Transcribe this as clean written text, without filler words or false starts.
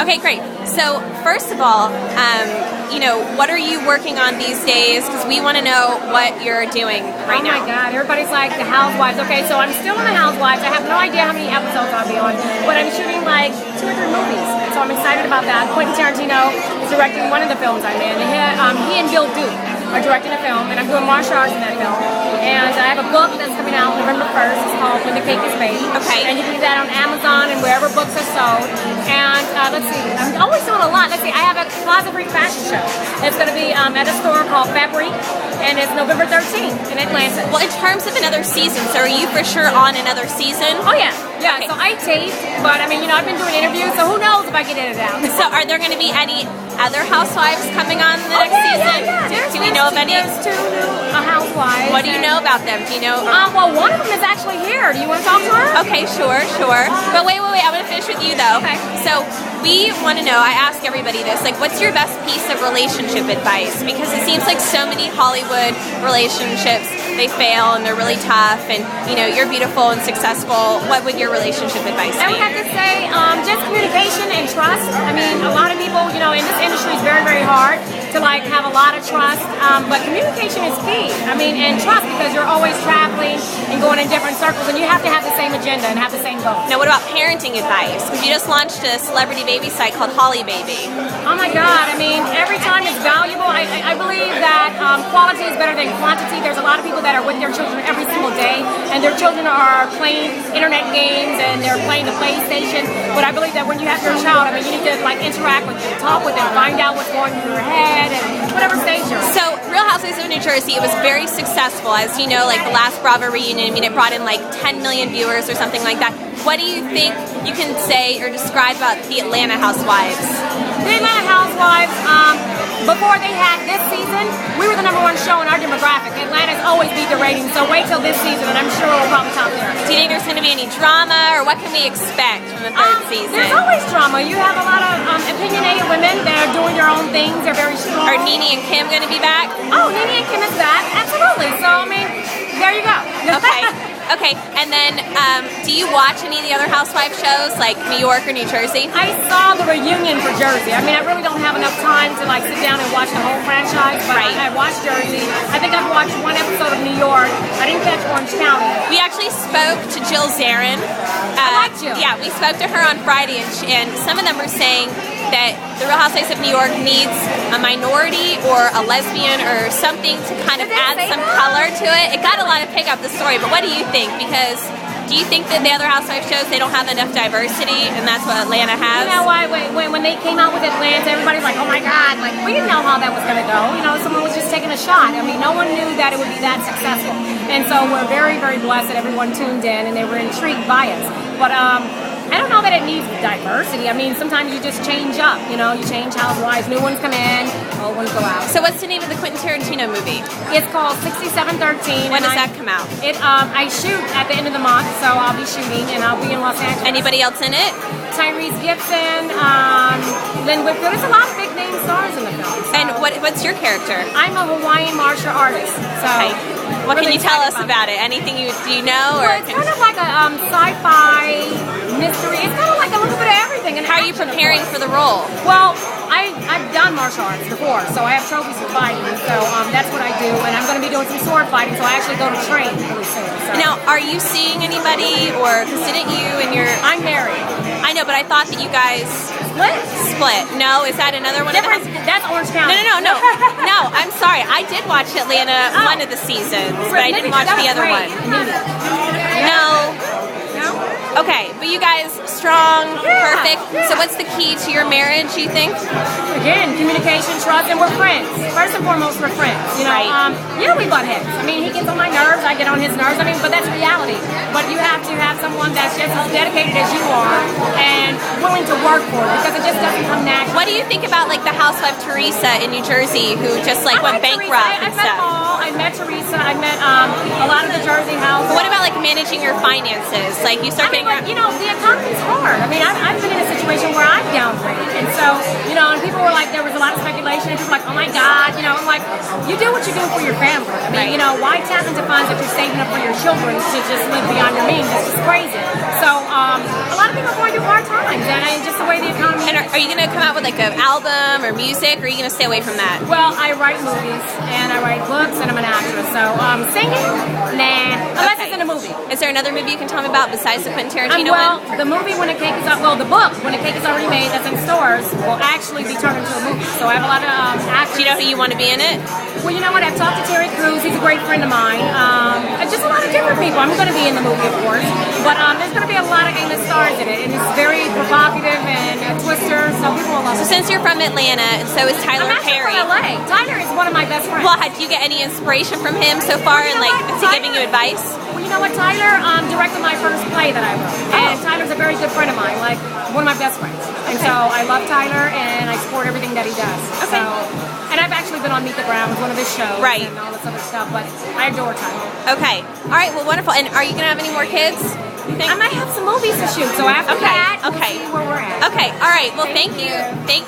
Okay, great. So first of all, what are you working on these days? Because we want to know what you're doing right now. Oh my God, everybody's like the housewives. Okay, so I'm still on the housewives. I have no idea how many episodes I'll be on, but I'm shooting like 2 or 3 movies. So I'm excited about that. Quentin Tarantino is directing one of the films I'm in. He and Bill Duke are directing a film, and I'm doing martial arts in that film. And I have a book that's coming out November 1st. It's called When the Cake is Baked. Okay. And you can get that on Amazon and wherever books are sold. And let's see, I'm always doing a lot. Let's see, I have a Closet Freak fashion show. It's going to be at a store called Fabric, and it's November 13th in Atlanta. Well, in terms of another season, so are you for sure on another season? Oh yeah, yeah. Okay. So I taped, but I mean, I've been doing interviews, so who knows if I get edited out. So are there going to be any other housewives coming on the next season? Yeah. Do we know of any? There's 2 new housewives. What do you know about them? Do you know? Well, one of them is actually here. Do you want to talk to her? Okay, sure. But wait. I'm going to finish with you though. Okay. So we want to know, I ask everybody this, like what's your best piece of relationship advice? Because it seems like so many Hollywood relationships, they fail and they're really tough, and you're beautiful and successful. What would your relationship advice be? I would have to say just communication and trust. I mean, a lot of people, in this industry is very, very hard to have a lot of trust, but communication is key. I mean, and trust, because you're always traveling and going in different circles, and you have to have the same agenda and have the same goal. Now, what about parenting advice? Because you just launched a celebrity baby site called Holly Baby. Oh my God, I mean, every time is valuable. I believe that quality is better than quantity. There's a lot of people that are with their children every single day, and their children are playing internet games and they're playing the PlayStation. But I believe that when you have your child, I mean, you need to interact with them, talk with them, find out what's going through their head, and whatever stage you're in. So, Real Housewives of New Jersey, it was very successful. As you know, like the last Bravo reunion, I mean, it brought in like 10 million viewers or something like that. What do you think you can say or describe about the Atlanta Housewives? The Atlanta Housewives, before they had this season, we were the #1 show in our demographic. Atlanta's always beat the ratings, so wait till this season, and I'm sure we'll probably top there. Do you think there's going to be any drama, or what can we expect from the 3rd season? There's always drama. You have a lot of opinionated women that are doing their own things. They're very strong. Are Nene and Kim going to be back? Oh, Nene and Kim is back. Absolutely. So, I mean, there you go. Okay, and then do you watch any of the other housewife shows, like New York or New Jersey? I saw the reunion for Jersey. I mean, I really don't have enough time to sit down and watch the whole franchise, but Right. I watched Jersey. I think I've watched 1 episode of New York. I didn't catch Orange County. We actually spoke to Jill Zarin. I like Jill. Yeah, we spoke to her on Friday, and some of them were saying that the Real Housewives of New York needs a minority or a lesbian or something to kind of add some color to it. It got a lot of pick up the story, but what do you think? Because do you think that the other housewife shows, they don't have enough diversity, and that's what Atlanta has? You know why? When they came out with Atlanta, everybody's like, oh my God, we didn't know how that was going to go. Someone was just taking a shot. I mean, no one knew that it would be that successful. And so we're very, very blessed that everyone tuned in and they were intrigued by us. But I don't know that it needs diversity. I mean, sometimes you just change up, you change housewives, new ones come in, old ones go out. So what's the name of the Quentin Tarantino movie? It's called 6713. When does that come out? I shoot at the end of the month, so I'll be shooting, and I'll be in Los Angeles. Anybody else in it? Tyrese Gibson, Lynn Whitfield. There's a lot of big name stars in the film. So. And what's your character? I'm a Hawaiian martial artist. So okay. What really can you tell us about it? Anything do you know? Well, it's kind of like a sci-fi mystery. It's kind of like a little bit of everything. And how are you preparing for the role? Well, I've done martial arts before, so I have trophies for fighting. So that's what I do, and I'm going to be doing some sword fighting. So I actually go to train really soon. So. Now, are you seeing anybody, or because didn't you and your? I'm married. I know, but I thought that you guys split. No, is that another one? That's Orange County. No. No, I'm sorry. I did watch Atlanta one of the seasons, but I didn't watch the other one. No. Okay, but you guys, strong, perfect. So what's the key to your marriage, you think? Again, communication, trust, and we're friends. First and foremost, we're friends. Right. We butt heads. I mean, he gets on my nerves, I get on his nerves. I mean, but that's reality. But you have to have someone that's just as dedicated as you are and willing to work for it, because it just doesn't come natural. What do you think about the housewife Teresa in New Jersey, who just went bankrupt and stuff? I met Teresa. I met a lot of the Jersey housewives. But what about managing your finances? You start getting. The economy's hard. I mean, I've been in a situation where I've downgraded, and so and people were like, there was a lot of speculation, and people were like, oh my God, I'm like, you do what you do for your family. I mean, why tap into funds if you're saving up for your children to just live beyond your means? It's just crazy. So a lot of people are going through hard times, and just the way the economy is. Are you going to come out with like an album or music, or are you going to stay away from that? Well, I write movies and I write books and I'm an actress. So singing, nah. Unless it's in a movie. Is there another movie you can tell me about besides the Quentin Tarantino Well, one? the movie When the Cake is Up, the book When the Cake is Already Made that's in stores will actually be turned into a movie. So I have a lot of actors. Do you know who you want to be in it? Well, you know what? I've talked to Terry Crews. He's a great friend of mine. And just a lot of different people. I'm going to be in the movie, of course. But there's going to be a lot of A-list stars in it. And it's very provocative and a twister, so people will love it. So since you're from Atlanta, and so is Tyler Perry. I'm actually from LA. Tyler is one of my best friends. Well, do you get any inspiration from him so far, and like is he giving you advice? Well, you know what? Tyler directed my first play that I wrote. And Tyler's a very good friend of mine, like one of my best friends. And so I love Tyler, and I support everything that he does. Okay. And I've actually been on Meet the Ground, one of his shows, right, and all this other stuff, but I adore Tyler. Okay. All right, well, wonderful. And are you going to have any more kids? I might have some movies to shoot, so after that, we'll see where we're at. Okay, all right. Well, thank you. Thank you.